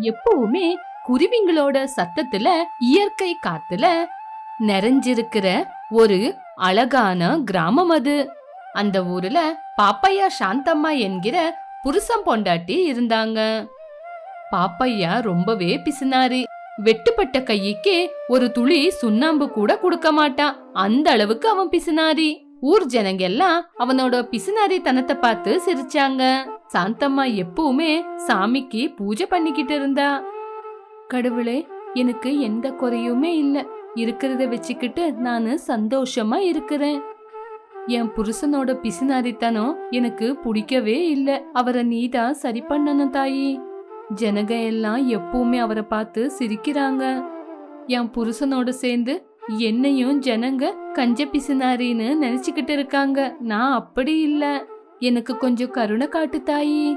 எப்பவுமே குருவிங்களோட சத்தத்துல இயற்கை காத்துல நிறைஞ்சிருக்கிற ஒரு அழகான கிராமம் அது. அந்த ஊர்ல பாப்பையா சாந்தம்மா என்கிற புருஷன் பொண்டாட்டி இருந்தாங்க. பாப்பையா ரொம்பவே பிசுனாரி. வெட்டுப்பட்ட கைக்கு ஒரு துளி சுண்ணாம்பு கூட கொடுக்க மாட்டான். அந்த அளவுக்கு அவன் பிசுனாரி. ஊர் ஜனங்க எல்லாம் அவனோட பிசுனாரி தனத்தை பார்த்து சிரிச்சாங்க. சாந்தம்மா எப்பவுமே சாமிக்கு பூஜை பண்ணிக்கிட்டு இருந்தா. கடவுளே, எனக்கு எந்த குறையுமே இல்ல, இருக்கிறத வச்சுக்கிட்டு நானு சந்தோஷமா இருக்கிறேன். என் புருஷனோட பிசுனாரித்தனம் எனக்கு பிடிக்கவே இல்ல. அவரை நீதான் சரி பண்ணணும் தாயி. ஜனங்க எல்லாம் எப்பவுமே அவரை பார்த்து சிரிக்கிறாங்க. என் புருஷனோட சேர்ந்து என்னையும் ஜனங்க கஞ்ச பிசுனாரின்னு நினைச்சுக்கிட்டு இருக்காங்க. நான் அப்படி இல்ல, எனக்கு கொஞ்சம் கருணை காட்டு தாயி.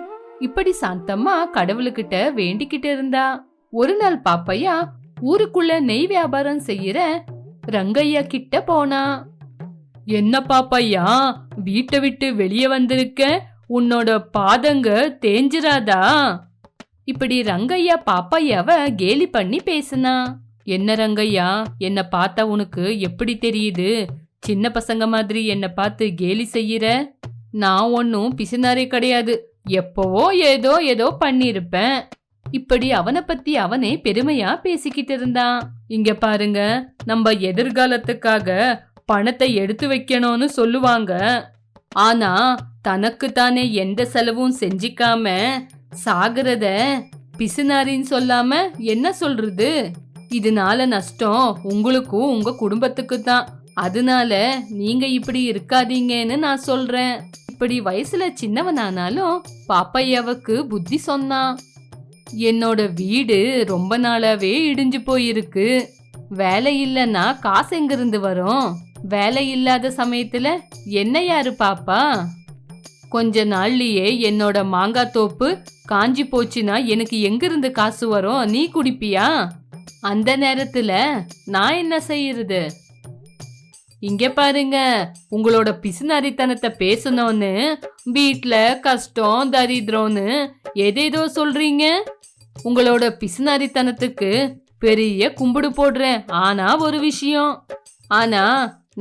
இப்படி சாந்தம்மா கடவுளுக்கிட்ட வேண்டிக்கிட்டு இருந்தா. ஒரு நாள் பாப்பையா ஊருக்குள்ள நெய் வியாபாரம் செய்யற ரங்கையா கிட்ட போனா. என்ன பாப்பையா, வீட்டை விட்டு வெளியே வந்திருக்க, உன்னோட பாதங்க தேஞ்சிராதா? இப்படி ரங்கையா பாப்பையாவ கேலி பண்ணி பேசுனா. என்ன ரங்கையா, என்ன பார்த்தா உனக்கு எப்படி தெரியுது? சின்ன பசங்க மாதிரி என்ன பார்த்து கேலி செய்யற? நான் ஒன்னும் பிசுனாரே கிடையாது, எப்பவோ ஏதோ ஏதோ பண்ணிருப்பேன். இப்படி அவனை பத்தி அவனே பெருமையா பேசிக்கிட்டு இருந்தான். இங்க பாருங்க, நம்ம எதிர்காலத்துக்காக பணத்தை எடுத்து வைக்கணும்னு சொல்லுவாங்க. ஆனா தனக்கு தானே எந்த செலவும் செஞ்சிக்காம சாகிறத பிசுனாரின்னு சொல்லாம என்ன சொல்றது? இதனால நஷ்டம் உங்களுக்கும் உங்க குடும்பத்துக்கு தான். அதனால நீங்க இப்படி இருக்காதீங்கன்னு நான் சொல்றேன். இப்படி வயசுல சின்னவனானாலும் பாப்பையாவுக்கு புத்தி சொன்னான். என்னோட வீடு ரொம்ப நாளாவே இடிஞ்சு போயிருக்கு. வேலை இல்லைன்னா காசு எங்கிருந்து வரும்? வேலை இல்லாத சமயத்துல என்ன யாரு பாப்பா? கொஞ்ச நாள்லயே என்னோட மாங்காய் தோப்பு காஞ்சி போச்சுன்னா எனக்கு எங்கிருந்து காசு வரும்? நீ குடிப்பியா? அந்த நேரத்துல நான் என்ன செய்யறது? இங்க பாருங்க, உங்களோட பிசுனாரித்தனத்தை பேசணும்னு வீட்ல கஷ்டம் தரித்திரம்னு எதேதோ சொல்றீங்க. உங்களோட பிசுனாரித்தனத்துக்கு பெரிய கும்பிடு போடுறேன். ஆனா ஒரு விஷயம், ஆனா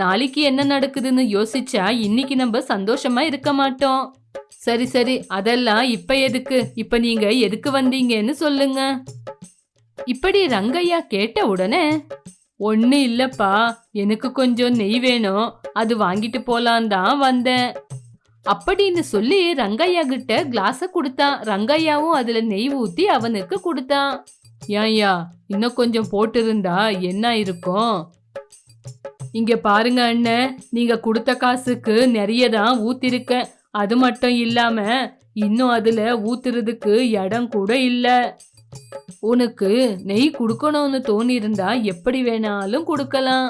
நாளைக்கு என்ன நடக்குதுன்னு யோசிச்சா இன்னைக்கு நம்ம சந்தோஷமா இருக்க மாட்டோம். சரி சரி, அதெல்லாம் இப்ப எதுக்கு? இப்ப நீங்க எதுக்கு வந்தீங்கன்னு சொல்லுங்க. இப்படி ரங்கையா கேட்ட உடனே, ஒண்ணு இல்லப்பா, எனக்கு கொஞ்சம் நெய் வேணும், அது வாங்கிட்டு போலான் தான் வந்தேன் அப்படின்னு சொல்லி ரங்கையா கிட்ட கிளாஸ கொடுத்தான். ரங்கையாவும் அதுல நெய் ஊத்தி அவனுக்கு கொடுத்தான். ஏன்யா, இன்னும் கொஞ்சம் போட்டிருந்தா என்ன இருக்கும்? இங்க பாருங்க அண்ணன், நீங்க கொடுத்த காசுக்கு நிறைய தான் ஊத்திருக்க. அது மட்டும் இல்லாம இன்னும் அதுல ஊத்துறதுக்கு இடம் கூட இல்ல. உனக்கு நெய் குடுக்கணும்னு தோணி இருந்தா எப்படி வேணாலும் கொடுக்கலாம்.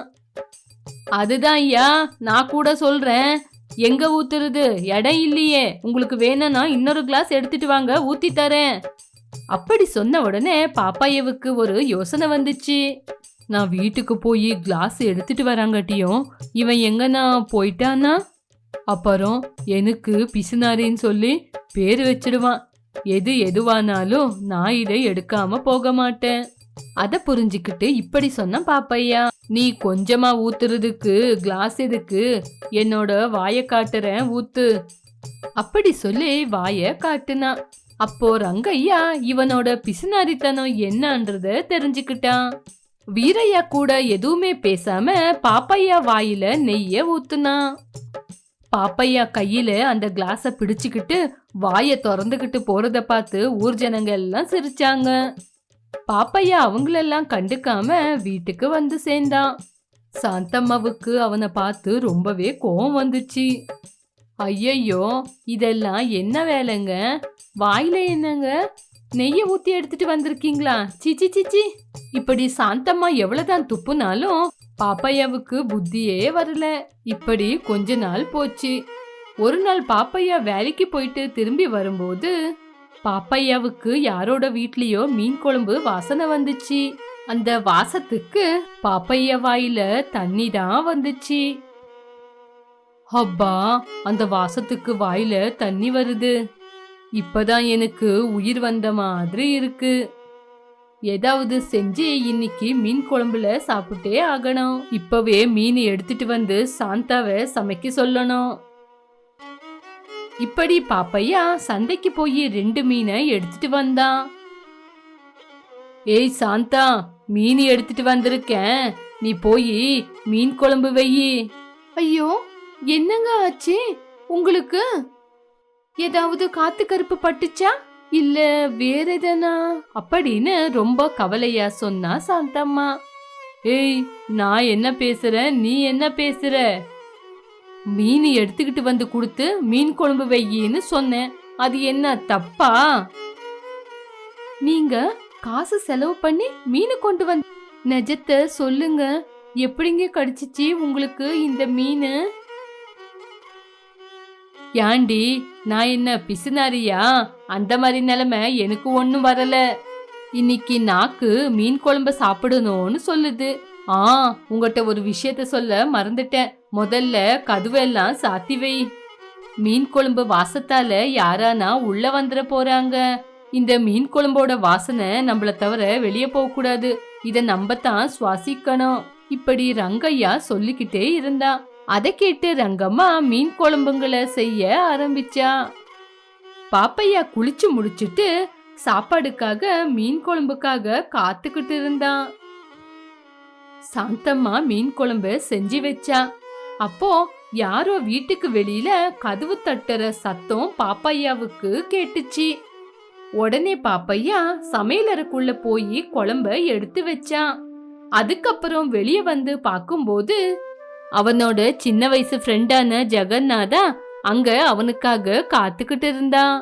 அதுதான் ஐயா நான் கூட சொல்றேன். எங்க ஊத்துறது? இடம் இல்லையே. உங்களுக்கு வேணும்னா இன்னொரு கிளாஸ் எடுத்துட்டு வாங்க, ஊத்தி தரேன். அப்படி சொன்ன உடனே பாப்பாயவுக்கு ஒரு யோசனை வந்துச்சு. நான் வீட்டுக்கு போய் கிளாஸ் எடுத்துட்டு வராங்கட்டியும் இவன் எங்கன்னா போயிட்டானா அப்புறம் எனக்கு பிசுனாரின்னு சொல்லி பேரு வச்சிடுவான். எதுவானாலும் நான் இதை எடுக்காம போக மாட்டேன். அத புரிஞ்சுக்கிட்டு இப்படி சொன்ன பாப்பையா, நீ கொஞ்சமா ஊத்துறதுக்கு கிளாஸ் எதுக்கு? என்னோட வாய காட்டுறேன், ஊத்து. அப்படி சொல்லி வாய காட்டுனா. அப்போ ரங்கையா இவனோட பிசுனாரித்தனம் என்னன்றத தெரிஞ்சுக்கிட்டான். வீரையா கூட எதுவுமே பேசாம பாப்பையா வாயில நெய்ய ஊத்துனா. பாப்பையா கையில அந்த கிளாஸ பிடிச்சுக்கிட்டு வாய திறந்துகிட்டு போறத பார்த்து ஊர் ஜனங்க எல்லாம் சிரிச்சாங்க. பாப்பையா அவங்களெல்லாம் கண்டுக்காம வீட்டுக்கு வந்து சேர்ந்தான். சாந்தம்மாவுக்கு அவனை பார்த்து ரொம்பவே கோவம் வந்துச்சு. ஐயையோ, இதெல்லாம் என்ன வேலைங்க? வாயில என்னங்க நெய்ய ஊத்தி எடுத்துட்டு வந்திருக்கீங்களா? சிச்சி சிச்சி. இப்படி சாந்தம்மா எவ்வளவுதான் துப்புனாலும் பாப்பையாவுக்கு புத்தியே வரல. இப்படி கொஞ்ச நாள் போச்சு. ஒரு நாள் பாப்பையா வேலைக்கு போயிட்டு திரும்பி வரும்போது பாப்பையாவுக்கு யாரோட வீட்லயோ மீன் குழம்பு வாசனை வந்துச்சு. அந்த வாசத்துக்கு பாப்பையா வாயில தண்ணி தான் வந்துச்சு. அப்பா, அந்த வாசத்துக்கு வாயில தண்ணி வருது. இப்பதான் எனக்கு உயிர் வந்த மாதிரி இருக்கு. ஏதாவது செஞ்சு இன்னைக்கு மீன் குழம்புல சாப்பிட்டே ஆகணும். இப்பவே மீன் எடுத்துட்டு வந்து சாந்தாவை சமைக்க சொல்லணும். இப்படி பாப்பையா சந்தைக்கு போய் 2 மீனை எடுத்துட்டு வந்தான். ஏய் சாந்தா, மீன் எடுத்துட்டு வந்திருக்கேன், நீ போய் மீன் குழம்பு வெயி. ஐயோ, என்னங்க ஆச்சு உங்களுக்கு? ஏதாவது காத்து கருப்பு பட்டுச்சா இல்ல வேற எதனா அப்படின்னு ரொம்ப கவலையா சொன்னா சாந்தம்மா. ஏய், நான் என்ன பேசுறேன், நீ என்ன பேசுற? மீன் எடுத்துக்கிட்டு வந்து கொடுத்து மீன் குழம்பு வையின்னு சொன்னேன், அது என்ன தப்பா? நீங்க காசு செலவு பண்ணி மீன் கொண்டு வந்து நிஜத்தை சொல்லுங்க, எப்படிங்க கடிச்சிச்சு உங்களுக்கு இந்த மீன்? ஏண்டி, நான் என்ன பிசுனாரியா? அந்த மாதிரி நிலைமை எனக்கு ஒண்ணும் வரல. இன்னைக்கு நாக்கு மீன் குழம்ப சாப்பிடணும்னு சொல்லுது. உங்ககிட்ட ஒரு விஷயத்த சொல்ல மறந்துட்டேன். முதல்ல கதவெல்லாம் சாத்தி வை. மீன் குழம்பு வாசத்தால யாரானா உள்ள வந்துட போறாங்க. இந்த மீன் குழம்போட வாசனை நம்மள தவிர வெளியே போக கூடாது. இத நம்பத்தான் சுவாசிக்கணும். இப்படி ரங்கையா சொல்லிக்கிட்டே இருந்தா. அதை கேட்டு ரங்கம்மா மீன் குழம்புங்களை செய்ய ஆரம்பிச்சா. பாப்பையா குளிச்சு முடிச்சிட்டு சாப்பாடுக்காக மீன் குழம்புக்காக காத்துக்கிட்டு இருந்தான். சாந்தம்மா மீன் குழம்பு செஞ்சு வச்சா. அப்போ யாரோ வீட்டுக்கு வெளியில கதவு தட்டுற சத்தம் பாப்பையாவுக்கு கேட்டுச்சு. உடனே பாப்பையா சமையலறைக்குள்ள போய் குழம்ப எடுத்து வச்சான். அதுக்கப்புறம் வெளியே வந்து பாக்கும்போது அவனோட சின்ன வயசு ஃப்ரெண்டான ஜெகநாதா அங்க அவனுக்காக காத்துக்கிட்டு இருந்தான்.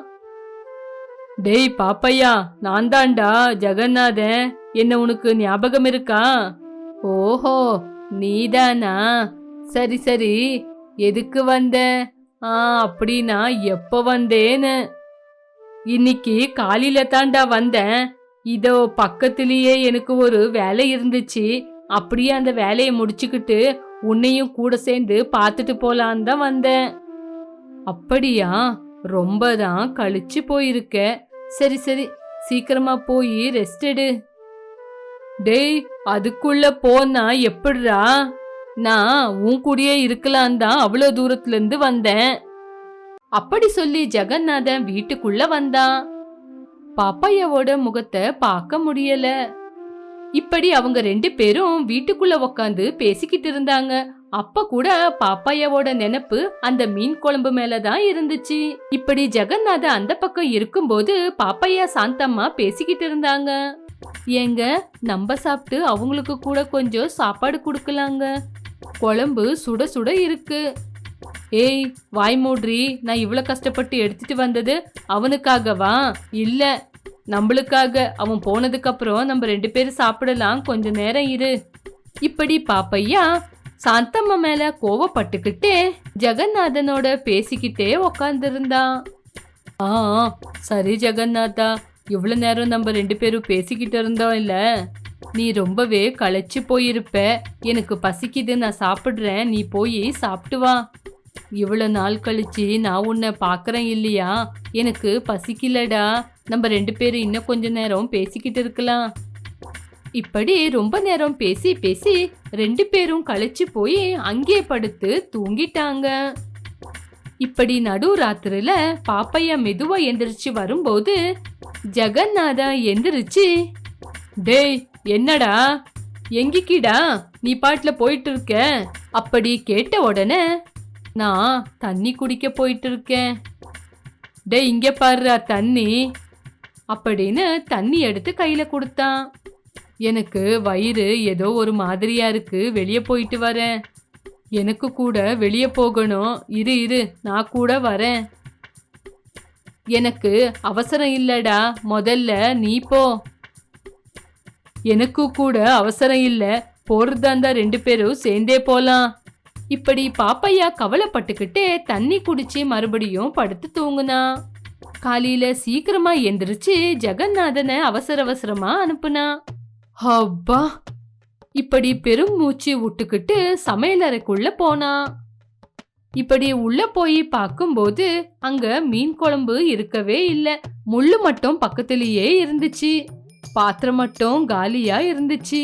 டேய் பாப்பையா, நான் தான்டா ஜெகநாதன், என்ன உனக்கு ஞாபகம் இருக்கா? ஓஹோ, நீதானா? சரி சரி, எதுக்கு வந்த? அப்படின்னா எப்ப வந்தேன்னு? இன்னைக்கு காலையில தாண்டா வந்தேன். இதோ பக்கத்திலேயே எனக்கு ஒரு வேலை இருந்துச்சு. அப்படியே அந்த வேலையை முடிச்சுக்கிட்டு உன்னையும் கூட சேர்ந்து பார்த்துட்டு போலான் தான் வந்தேன். அப்படியா? ரொம்ப தான் கழிச்சு போயிருக்க. சரி சரி, சீக்கிரமா போய் ரெஸ்ட் எடு. டேய், அதுக்குள்ள போனா எப்படிரா? நான் உன் கூடயே இருக்கலாம் தான் அவ்வளோ தூரத்துல இருந்து வந்தேன். அப்படி சொல்லி ஜெகநாதன் வீட்டுக்குள்ள வந்தான். பாப்பையாவோட முகத்தை பார்க்க முடியல. இப்படி அவங்க 2 பேரும் வீட்டுக்குள்ள உக்காந்து பேசிக்கிட்டு இருந்தாங்க. அப்ப கூட பாப்பையாவோட நினைப்பு அந்த மீன் குழம்பு மேலதான் இருந்துச்சு. இப்படி ஜெகநாதன் அந்த பக்கம் இருக்கும்போது பாப்பையா சாந்தம்மா பேசிக்கிட்டு இருந்தாங்க. ஏங்க, நம்ம சாப்பிட்டு அவங்களுக்கு கூட கொஞ்சம் சாப்பாடு கொடுக்கலாங்க. குழம்பு சுட சுட இருக்கு. ஏய் வாய் மூட்ரி, நான் இவ்வளவு கஷ்டப்பட்டு எடுத்துட்டு வந்தது அவனுக்காகவா? இல்ல, நம்மளுக்காக. அவன் போனதுக்கு அப்புறம் நம்ம 2 பேரும் சாப்பிடலாம், கொஞ்ச நேரம் இரு. இப்படி பாப்பையா சாந்தம்மா மேல கோவப்பட்டுக்கிட்டே ஜெகநாதனோட பேசிக்கிட்டே உக்காந்துருந்தான். சரி ஜெகநாதா, இவ்வளவு நேரம் நம்ம 2 பேரும் பேசிக்கிட்டு இருந்தோம் இல்ல, நீ ரொம்பவே களைச்சு போயிருப்ப. எனக்கு பசிக்குது, நான் சாப்பிடுறேன், நீ போய் சாப்பிட்டு வா. இவ்வளவு நாள் கழிச்சு நான் உன்னை பாக்குறேன் இல்லையா, எனக்கு பசிக்கலடா. நம்ம 2 பேரும் இன்னும் கொஞ்ச நேரம் பேசிக்கிட்டு இருக்கலாம். இப்படி ரொம்ப நேரம் பேசி பேசி 2 பேரும் களைச்சு போய் அங்கே படுத்து தூங்கிட்டாங்க. இப்படி நடு ராத்திரில பாப்பையா மெதுவா எந்திரிச்சு வரும்போது ஜெகநாதா எந்திரிச்சு, டேய் என்னடா, எங்கிக்கிடா நீ பாட்டுல போயிட்டு இருக்க? அப்படி கேட்ட உடனே, நான் தண்ணி குடிக்க போயிட்டு இருக்கேன். டேய் இங்க பாருடா தண்ணி அப்படின்னு தண்ணி எடுத்து கையில கொடுத்தான். எனக்கு வயிறு ஏதோ ஒரு மாதிரியா இருக்கு, வெளியே போயிட்டு வரேன். எனக்கு கூட வெளியே போகணும், இரு இரு நான் கூட வரேன். எனக்கு அவசரம் இல்லடா, முதல்ல நீ போ. எனக்கு கூட அவசரம் இல்ல, போறதா இருந்தா 2 பேரும் சேர்ந்தே போலாம். இப்படி பாப்பையா கவலைப்பட்டுக்கிட்டே தண்ணி குடிச்சு மறுபடியும் படுத்து தூங்குனா. காலையில சீக்கிரமா எந்திரிச்சு ஜெகநாதனை அவசர அவசரமா அனுப்புனா. அப்பா, இப்படி பெரும் மூச்சு விட்டுக்கிட்டு சமையலறைக்குள்ள போனா. இப்படி உள்ள போய் பார்க்கும்போது அங்க மீன் குழம்பு இருக்கவே இல்லை, முள்ளு மட்டும் பக்கத்திலேயே இருந்துச்சு. பாத்திரம் மட்டும் காலியா இருந்துச்சு.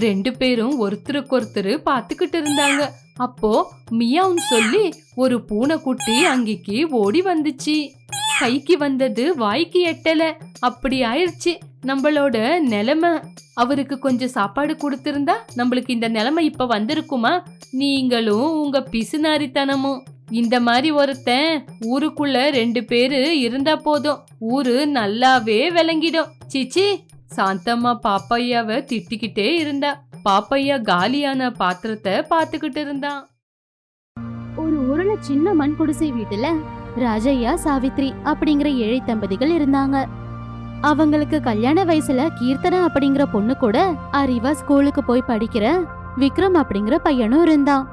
2 பேரும் ஒருத்தருக்கு பாத்துக்கிட்டு இருந்தாங்க. அப்போ மியான்னு சொல்லி ஒரு பூனைக்குட்டி அங்கிக்கு ஓடி வந்துச்சு. கைக்கு வந்தது வாய்க்கு எட்டல. அப்படி ஆயிடுச்சு நம்மளோட நிலைமை. அவருக்கு கொஞ்சம் சாப்பாடு கொடுத்திருந்தா நம்மளுக்கு இந்த நிலைமை இப்ப வந்திருக்குமா? நீங்களும் உங்க பிசுநாரித்தனமும். இந்த மாதிரி ஒருத்தன் ஊருக்குள்ள 2 பேரு இருந்தா போதும், ஊரு நல்லாவே விளங்கிடும். சிச்சி, சாந்தம்மா பாப்பையாவை திட்டிக்கிட்டே இருந்தா. பாப்பையா காலியான பாத்திரத்தை பாத்துக்கிட்டு இருந்தான். ஒரு ஊர்ல சின்ன மண் குடிசை வீட்டுல ராஜையா சாவித்ரி அப்படிங்கிற ஏழை தம்பதிகள் இருந்தாங்க. அவங்களுக்கு கல்யாண வயசுல கீர்த்தனா அப்படிங்கிற பொண்ணு கூட அறிவா ஸ்கூலுக்கு போய் படிக்கிற விக்ரம் அப்படிங்கிற பையனும் இருந்தான்.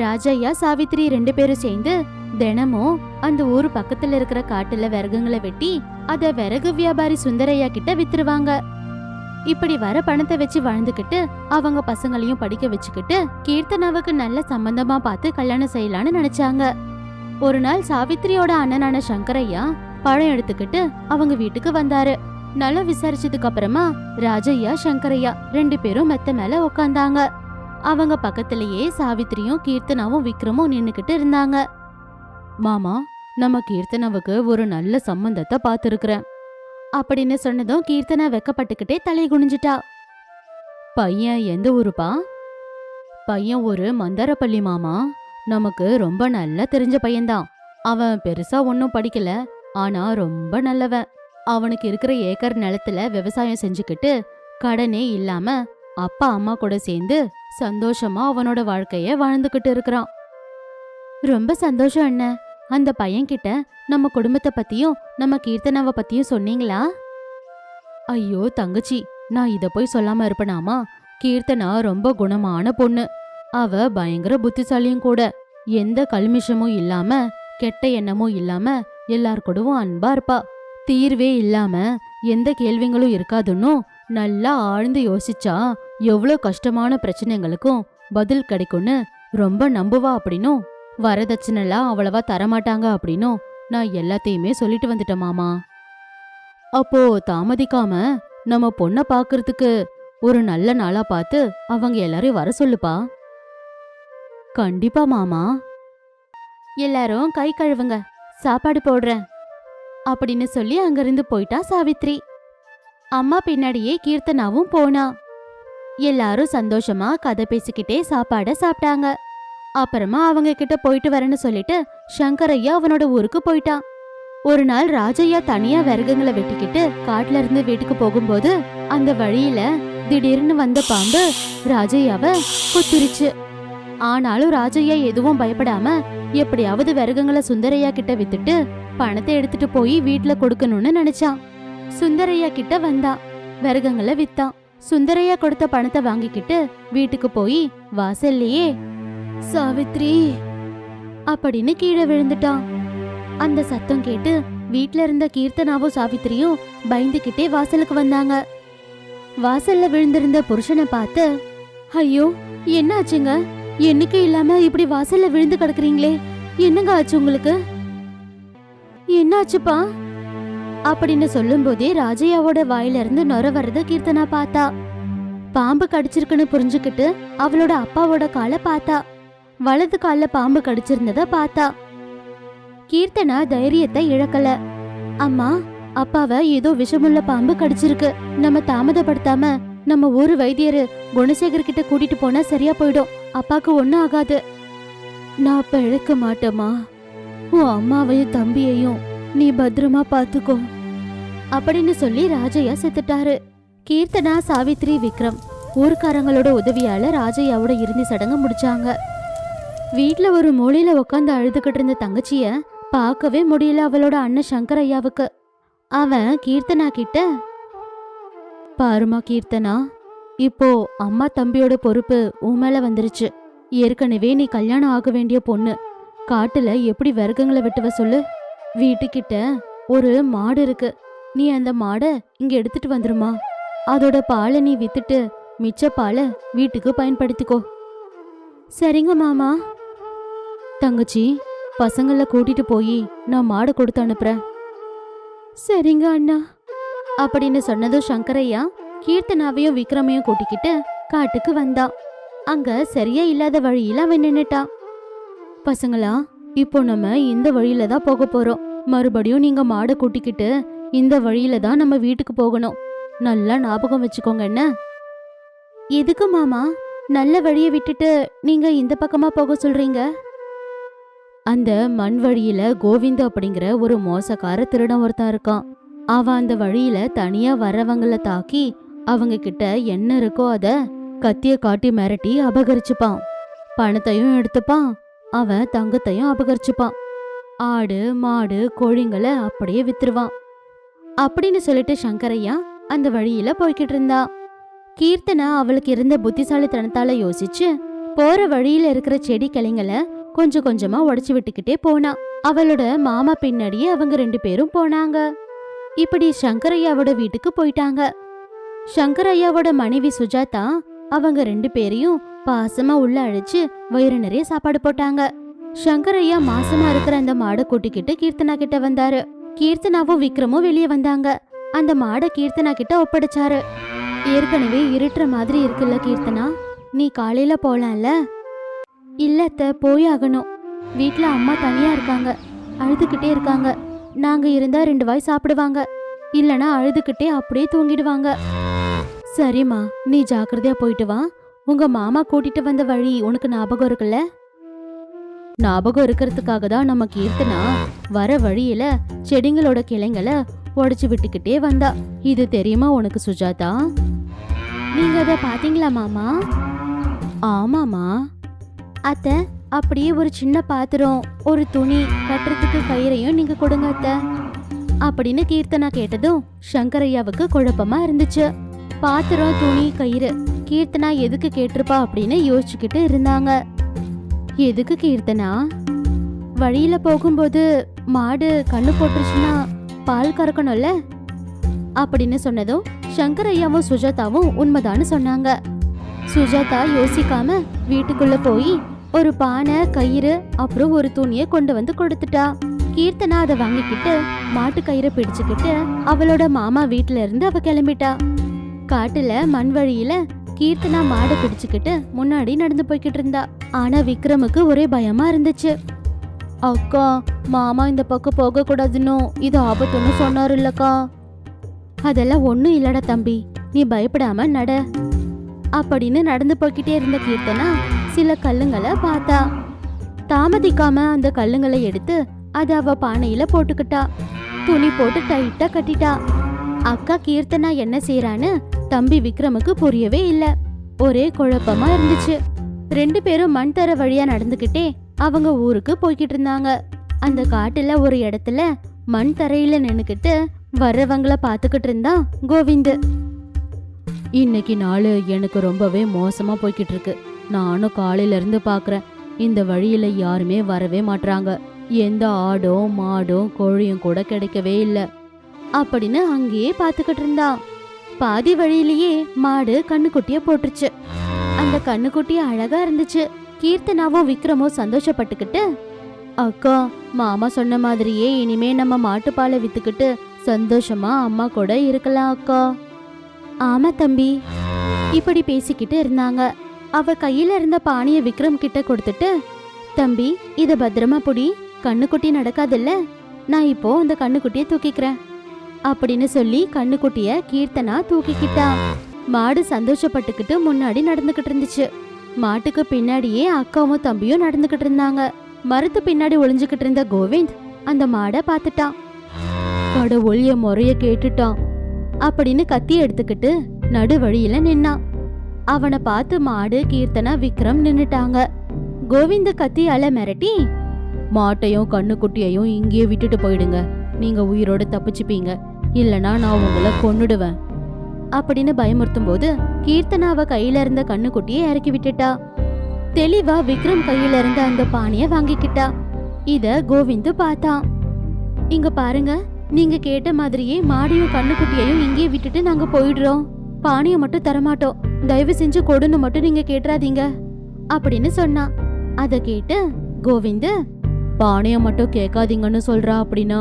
ராஜையா சாவித்ரி 2 பேரும் சேர்ந்து தினமும் அந்த ஊரு பக்கத்துல இருக்கிற காட்டுல விறகுங்களை வெட்டி அத விறகு வியாபாரி சுந்தரையா கிட்ட வித்துருவாங்க. இப்படி வர பணத்தை வச்சு வாழ்ந்துகிட்டு அவங்க பசங்களையும் படிக்க வச்சுக்கிட்டு கீர்த்தனாவுக்கு நல்ல சம்பந்தமா பார்த்து கல்யாணம் செய்யலான்னு நினைச்சாங்க. ஒரு நாள் சாவித்ரியோட அண்ணனான சங்கரையா பழம் எடுத்துக்கிட்டு அவங்க வீட்டுக்கு வந்தாரு. நல்லா விசாரிச்சதுக்கு அப்புறமா ராஜையா சங்கரையா 2 பேரும் மெத்த மேல உக்காந்தாங்க. அவங்க பக்கத்திலேயே சாவித்ரியும் கீர்த்தனாவும் விக்ரமும் நின்னுக்கிட்டு இருந்தாங்க. மாமா, நம்ம கீர்த்தனாவுக்கு ஒரு நல்ல சம்பந்தத்தை பார்த்திருக்கிறேன் அப்படின்னு சொன்னதும் கீர்த்தனா வெக்கப்பட்டுக்கிட்டே தலை குனிஞ்சிட்டா. பையன் எந்த ஊருப்பா? பையன் ஒரு மந்தாரப்பள்ளி மாமா. நமக்கு ரொம்ப நல்லா தெரிஞ்ச பையன்தான். அவன் பெருசா ஒன்னும் படிக்கல, ஆனா ரொம்ப நல்லவன். அவனுக்கு இருக்கிற ஏக்கர் நிலத்துல விவசாயம் செஞ்சுக்கிட்டு கடனே இல்லாம அப்பா அம்மா கூட சேர்ந்து சந்தோஷமா அவனோட வாழ்க்கைய வாழ்ந்துகிட்டு இருக்கிறான். ரொம்ப சந்தோஷம் அண்ணா. அந்த பையன்கிட்ட நம்ம குடும்பத்தை பத்தியும் நம்ம கீர்த்தனாவை பத்தியும் சொன்னீங்களா? ஐயோ தங்கச்சி, நான் இத போய் சொல்லாம இருப்பனாமா? கீர்த்தனா ரொம்ப குணமான பொண்ணு. அவ பயங்கர புத்திசாலியும் கூட. எந்த கல்மிஷமும் இல்லாம கெட்ட எண்ணமும் இல்லாம எல்லார் கூடவும் அன்பா இருப்பா. தீர்வே இல்லாம எந்த கேள்விங்களும் இருக்காதுன்னு நல்லா ஆழ்ந்து யோசிச்சா எவ்வளவு கஷ்டமான பிரச்சனைகளுக்கும் பதில் கிடைக்கும்னு ரொம்ப நம்புவா அப்படின்னும் வரதட்சணைலாம் அவ்வளவா தரமாட்டாங்க அப்படின்னும் நான் எல்லாத்தையுமே சொல்லிட்டு வந்துட்டேன் மாமா. அப்போ தாமதிக்காம நம்ம பொண்ணை பாக்குறதுக்கு ஒரு நல்ல நாளா பார்த்து அவங்க எல்லாரையும் வர சொல்லுப்பா. கண்டிப்பா மாமா. எல்லாரும் கை கழுவுங்க, சாப்பாடு போடுறேன் அப்படின்னு சொல்லி அங்கிருந்து போயிட்டா சாவித்ரி. அம்மா பின்னாடியே கீர்த்தனாவும் போனா. எல்லாரும் சந்தோஷமா கதை பேசிக்கிட்டே சாப்பாட சாப்பிட்டாங்க. அப்புறமா அவங்க கிட்ட போயிட்டு வரேன்னு சொல்லிட்டு சங்கரையா அவனோட ஊருக்கு போயிட்டான். ஒரு நாள் ராஜையா தனியா விறகுங்களை வெட்டிக்கிட்டு காட்டுல இருந்து வீட்டுக்கு போகும்போது அந்த வழியில திடீர்னு வந்த பாம்பு ராஜையாவ குத்திருச்சு. ஆனாலும் ராஜையா எதுவும் பயப்படாம எப்படியாவது விறகுங்களை சுந்தரையா கிட்ட வித்துட்டு பணத்தை எடுத்துட்டு போய் வீட்டுல கொடுக்கணும்னு நினைச்சான். சுந்தரையா கிட்ட வந்தா விறகுங்களை வித்தான். சுந்தரையா கொடுத்த பணத்தை வாங்கிக்கிட்டு வீட்டுக்கு போய் வாசல்லையே சாவித்ரி அப்படின்னு கீழே விழுந்துட்டான். அந்த சத்தம் கேட்டு வீட்ல இருந்த கீர்த்தனாவும் சாவித்திரியும் பயந்துகிட்டே வாசலுக்கு வந்தாங்க. வாசல்ல விழுந்திருந்த புருஷனை பார்த்து, ஐயோ என்ன ஆச்சுங்க? என்னைக்கு இல்லாம இப்படி வாசல்ல விழுந்து கிடக்குறீங்களே, என்னங்க ஆச்சு உங்களுக்கு? என்ன ஆச்சுப்பா அப்படின்னு சொல்லும் போதே ராஜையாவோட வாயில இருந்து நொர வர்றத கீர்த்தனா பார்த்தா. பாம்பு கடிச்சிருக்குன்னு புரிஞ்சுக்கிட்டு அவளோட அப்பாவோட காலை பார்த்தா. வலது கால்ல பாம்பு கடிச்சிருந்தத பார்த்தா. கீர்த்தனா தைரியத்தை இழக்கல. அம்மா, அப்பாவை ஏதோ விஷமுள்ள பாம்பு கடிச்சிருக்கு. நம்ம தாமதப்படுத்தாம நம்ம ஊரு வைத்தியரு குணசேகர் கிட்ட கூட்டிட்டு போனா சரியா போயிடும். அப்பாக்கு ஒண்ணும் ஆகாது. நான் பிழைக்க மாட்டேமா. உன் அம்மாவையும் தம்பியையும் நீ பத்திரமா பாத்துக்கோ அப்படின்னு சொல்லி ராஜையா செத்துட்டாரு. கீர்த்தனா, சாவித்ரி, விக்ரம் ஊர்க்காரங்களோட உதவியால ராஜையாவோட இறுதி சடங்கு முடிச்சாங்க. வீட்ல ஒரு மூலையில உட்காந்து அழுதுகிட்டு இருந்த தங்கச்சிய பார்க்கவே முடியல அவளோட அண்ணன் சங்கரையாவுக்கு. அவன் கீர்த்தனா கிட்ட, பாருமா கீர்த்தனா, இப்போ அம்மா தம்பியோட பொறுப்பு உன் மேல வந்துருச்சு. ஏற்கனவே நீ கல்யாணம் ஆக வேண்டிய பொண்ணு. காட்டுல எப்படி விறகுங்களை வெட்டுவ சொல்லு? வீட்டுக்கிட்ட ஒரு மாடு இருக்கு. நீ அந்த மாடை இங்க எடுத்துட்டு வந்துருமா. அதோட பாலை நீ வித்துட்டு மிச்ச பாலை வீட்டுக்கு பயன்படுத்திக்கோ. சரிங்க மாமா. தங்கச்சி, பசங்கள கூட்டிட்டு போய் நான் மாடை கொடுத்து அனுப்புறேன். சரிங்க அண்ணா. அப்படின்னு சொன்னதும் சங்கரையா கீர்த்தனாவையும் விக்ரமையும் கூட்டிக்கிட்டு காட்டுக்கு வந்தான். அங்க சரியா இல்லாத வழியில அவன் நின்னுட்டான். பசங்களா, இப்போ நம்ம இந்த வழியில தான் போக போறோம். மறுபடியும் நீங்க மாடை கூட்டிக்கிட்டு இந்த வழியில தான் நம்ம வீட்டுக்கு போகணும். நல்லா ஞாபகம் வச்சுக்கோங்க என்ன. எதுக்கு மாமா நல்ல வழியை விட்டுட்டு நீங்க இந்த பக்கமா போக சொல்றீங்க? அந்த மண் வழியில கோவிந்த் அப்படிங்கிற ஒரு மோசக்கார திருடன் ஒருத்தன் இருக்கான். அவன் அந்த வழியில தனியா வர்றவங்கள தாக்கி அவங்க கிட்ட என்ன இருக்கோ அத கத்திய காட்டி மிரட்டி அபகரிச்சுப்பான். பணத்தையும் எடுத்துப்பான், அவன் தங்கத்தையும் அபகரிச்சுப்பான். ஆடு மாடு கோழிங்களை அப்படியே வித்துருவான். அப்படின்னு சொல்லிட்டு சங்கரையா அந்த வழியில போய்கிட்டு இருந்தா. கீர்த்தனா அவளுக்கு இருந்த புத்திசாலித்தனத்தால யோசிச்சு போற வழியில இருக்கிற செடி கிளைங்களை கொஞ்சம் கொஞ்சமா உடைச்சு விட்டுக்கிட்டே போனா. அவளோட மாமா பின்னாடியே அவங்க 2 பேரும் போனாங்க. இப்படி சங்கரையாவோட வீட்டுக்கு போயிட்டாங்க. சங்கரையாவோட மனைவி சுஜாதா அவங்க 2 பேரையும் பாசமா உள்ள அழைச்சு வயிறு நிறைய சாப்பாடு போட்டாங்க. சங்கரையா மாசமா இருக்கிற அந்த மாடை கூட்டிக்கிட்டு கீர்த்தனா கிட்ட வந்தாரு. கீர்த்தனாவும் விக்ரமும் வெளியே வந்தாங்க. அந்த மாடை கீர்த்தனா கிட்ட ஒப்படைச்சாரு. ஏற்கனவே இருட்டுற மாதிரி இருக்குல்ல கீர்த்தனா, நீ காலையில போலாம்ல? இல்லத்த, போய் ஆகணும். வீட்ல அம்மா தனியா இருக்காங்க, அழுதுகிட்டே இருக்காங்க. நாங்க இருந்தா 2 வாய் சாப்பிடுவாங்க, இல்லனா அழுதுகிட்டே அப்படியே தூங்கிடுவாங்க. சரிம்மா, நீ ஜாக்கிரதையா போயிட்டு வா. உங்க மாமா கூட்டிட்டு வந்த வழி உனக்கு ஞாபகம் இருக்குல்ல? ஞாபகம் இருக்கிறதுக்காக தான் நம்ம கீர்த்தனா வர வழியில செடிங்களோட கிளைங்களை உடைச்சு விட்டுக்கிட்டே வந்தா. இது தெரியுமா உனக்கு சுஜாதா? நீங்க அத பாத்தீங்களா மாமா? ஆமாமா அத்த. அப்படியே ஒரு சின்ன பாத்திரம், ஒரு துணி கட்டுறதுக்கு கயிறையும் நீங்க கொடுங்க அத்த அப்படின்னு கீர்த்தனா கேட்டதும் சங்கரையாவுக்கு குழப்பமா இருந்துச்சு. பாத்திரம், துணி, கயிறு கீர்த்தனா எதுக்கு கேட்டிருப்பா அப்படின்னு யோசிச்சுக்கிட்டு இருந்தாங்க. எதுக்கு கீர்த்தனா? வழியில போகும்போது மாடு கண்ணு போட்டுருச்சுன்னா பால் கறக்கணும்ல அப்படின்னு சொன்னதும் சங்கரையாவும் சுஜாதாவும் உண்மைதான்னு சொன்னாங்க. சுஜாதா யோசிக்காம வீட்டுக்குள்ள போய் ஒரு பானை, கயிறு அப்புறம் ஒரு துணியை கொண்டு வந்து கொடுத்துட்டா. கீர்த்தனா அதை வாங்கிக்கிட்டு மாட்டு கயிறை பிடிச்சுக்கிட்டு அவளோட மாமா வீட்டுல இருந்து அவ கிளம்பிட்டா. காட்டுல மண் வழியில கீர்த்தனா மாடை பிடிச்சுக்கிட்டு முன்னாடி நடந்து போய்கிட்டு இருந்தா. ஆனா விக்ரமுக்கு ஒரே பயமா இருந்துச்சு. அக்கா, மாமா இந்த பக்கம் போக கூடாதுன்னு இது ஆபத்துன்னு சொன்னாரு இல்லக்கா. அதெல்லாம் ஒண்ணும் இல்லடா தம்பி, நீ பயப்படாம நட அப்படின்னு நடந்து போய்கிட்டே இருந்த கீர்த்தனா சில கல்லுங்களை பார்த்தா. தாமதிக்காம அந்த கல்லுங்களை எடுத்து அதை அவ பானையில போட்டுக்கிட்டா. துணி போட்டு டைட்டா கட்டிட்டா. அக்கா கீர்த்தனா என்ன செய்யறான்னு தம்பி விக்ரமுக்கு புரியவே இல்ல. ஒரே குழப்பமா இருந்துச்சு. 2 பேரும் மண் தர வழியா நடந்துகிட்டே அவங்க ஊருக்கு போய்கிட்டு இருந்தாங்க. அந்த காட்டுல ஒரு இடத்துல மண் தரையில நின்னுக்கிட்டு வர்றவங்கள பாத்துக்கிட்டு இருந்தான் கோவிந்த். இன்னைக்கு நாள் எனக்கு ரொம்பவே மோசமா போய்கிட்டு இருக்கு. நானும் காலையில இருந்து பாக்குறேன், இந்த வழியில யாருமே வரவே மாட்றாங்க. எந்த ஆடும் மாடும் கோழியும் கூட கிடைக்கவே இல்ல அப்படின்னு அங்கேயே பாத்துக்கிட்டு இருந்தான். பாதி வழியிலேயே மாடு கண்ணுக்குட்டிய போட்டுருச்சு. அந்த கண்ணுக்குட்டி அழகா இருந்துச்சு. கீர்த்தனாவும் விக்ரமும் சந்தோஷப்பட்டுக்கிட்டு, அக்கா, மாமா சொன்ன மாதிரியே இனிமே நம்ம மாட்டுப்பாலை வித்துக்கிட்டு சந்தோஷமா அம்மா கூட இருக்கலாம் அக்கா. ஆமா தம்பி. இப்படி பேசிக்கிட்டு இருந்தாங்க. அவ கையில இருந்த பானைய விக்ரம் கிட்ட கொடுத்துட்டு, தம்பி, இத பத்திரமா புடி, கண்ணுக்குட்டி நடக்காதுல்ல, நான் இப்போ அந்த கண்ணுக்குட்டிய தூக்கிக்கிறேன் அப்படின்னு சொல்லி கண்ணுக்குட்டிய கீர்த்தனா தூக்கிக்கிட்டா. மாடு சந்தோஷப்பட்டுக்கிட்டு முன்னாடி நடந்துகிட்டு இருந்துச்சு. மாட்டுக்கு பின்னாடியே அக்காவும் தம்பியும் நடந்துகிட்டு இருந்தாங்க. மரத்து பின்னாடி ஒளிஞ்சுக்கிட்டு இருந்த கோவிந்த் அந்த மாடை பார்த்துட்டான். கடவுள் என் முறைய கேட்டுட்டான் அப்படின்னு கத்தி எடுத்துக்கிட்டு நடு வழியில நின்னான். அவனை பார்த்து மாடு, கீர்த்தனா, விக்ரம் நின்னுட்டாங்க. கோவிந்த கத்தியால மிரட்டி, மாட்டையும் கண்ணுக்குட்டியையும் இங்கேயே விட்டுட்டு போயிடுங்க, நீங்க உயிரோட தப்பிச்சுப்பீங்க, இல்லனா நான் உங்களை கொன்னுடுவேன் அப்படின்னு பயமுறுத்தும் போது கீர்த்தனாவ கையில இருந்த கண்ணுக்குட்டியை இறக்கி விட்டுட்டா. தெளிவா விக்ரம் கையில இருந்த அந்த பானைய வாங்கிக்கிட்டா. இத கோவிந்து பார்த்தான். இங்க பாருங்க, நீங்க கேட்ட மாதிரியே மாடையும் கண்ணுக்குட்டியையும் இங்கே விட்டுட்டு நாங்க போயிடுறோம். பானைய மட்டும் தரமாட்டோம், தயவு செஞ்சு கொடுன்னு மட்டும் நீங்க கேட்டுறாதீங்க அப்படின்னு சொன்னா. அத கேட்டு கோவிந்து, பானைய மட்டும் கேட்காதீங்கன்னு சொல்றா அப்படின்னா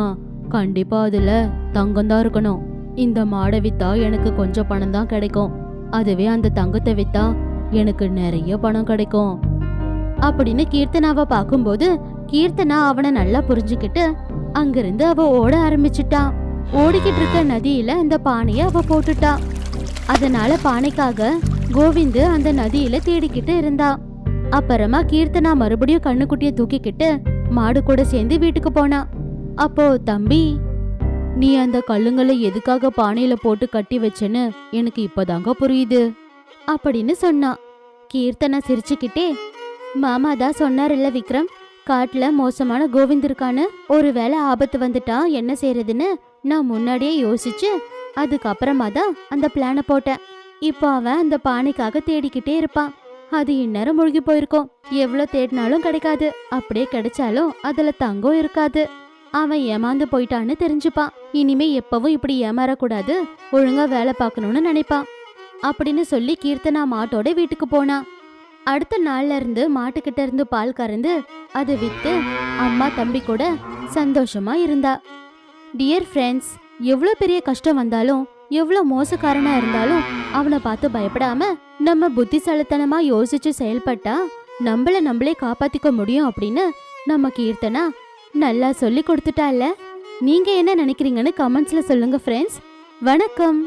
கண்டிப்பா அதுல தங்கம் தான் இருக்கணும், இந்த மாடை வித்தா எனக்கு கொஞ்சம் பணம் தான் கிடைக்கும், அதுவே அந்த தங்கத்தை வித்தா எனக்கு நிறைய பணம் கிடைக்கும் அப்படின்னு கீர்த்தனாவை பார்க்கும்போது கீர்த்தனா அவனை நல்லா புரிஞ்சுக்கிட்டு அங்கிருந்து அவ ஓட ஆரம்பிச்சுட்டான். ஓடிக்கிட்டு இருக்க நதியில அந்த பானைய அவ போட்டுட்டா. அதனால பானைக்காக கோவிந்து அந்த நதியில தேடிக்கிட்டு இருந்தா. அப்புறமா கீர்த்தனா மறுபடியும் கண்ணுக்குட்டிய தூக்கிக்கிட்டு மாடு கூட சேர்ந்து வீட்டுக்கு போனா. அப்போ தம்பி, நீ அந்த கல்லுங்களை எதுக்காக பானையில போட்டு கட்டி வச்சேன்னு எனக்கு இப்பதாங்க புரியுது அப்படின்னு சொன்னா. கீர்த்தனா சிரிச்சுக்கிட்டே, மாமா தான் சொன்னார்ல விக்ரம், காட்டுல மோசமான கோவிந்த் இருக்கான்னு, ஒருவேளை ஆபத்து வந்துட்டா என்ன செய்யறதுன்னு நான் முன்னாடியே யோசிச்சு அதுக்கப்புறமா தான் அந்த பிளான போட்டேன். இப்போ அவன் அந்த பானைக்காக தேடிக்கிட்டே இருப்பான். அது இந்நேரம் முழுகி போயிருக்கும். எவ்வளவு தேடினாலும் கிடைக்காது. அப்படியே கிடைச்சாலும் அதுல தங்கம் இருக்காது. அவன் ஏமாந்து போயிட்டான்னு தெரிஞ்சுப்பான். இனிமே எப்பவும் இப்படி ஏமாறக்கூடாது, ஒழுங்கா வேலை பார்க்கணும்னு நினைப்பான் அப்படின்னு சொல்லி கீர்த்தனா மாட்டோட வீட்டுக்கு போனா. அடுத்த நாள்ல இருந்து மாட்டுக்கிட்ட இருந்து பால் கறந்து அதை வித்து அம்மா தம்பி கூட சந்தோஷமா இருந்தா. டியர் ஃப்ரெண்ட்ஸ், எவ்வளோ பெரிய கஷ்டம் வந்தாலும் எவ்வளோ மோசக்காரனா இருந்தாலும் அவனை பார்த்து பயப்படாம நம்ம புத்திசாலித்தனமா யோசிச்சு செயல்பட்டா நம்மளே காப்பாத்திக்க முடியும் அப்படின்னு நம்ம கீர்த்தனா நல்லா சொல்லி கொடுத்துட்டால. நீங்க என்ன நினைக்கிறீங்கன்னு கமெண்ட்ஸ்ல சொல்லுங்க ஃப்ரெண்ட்ஸ். வணக்கம்.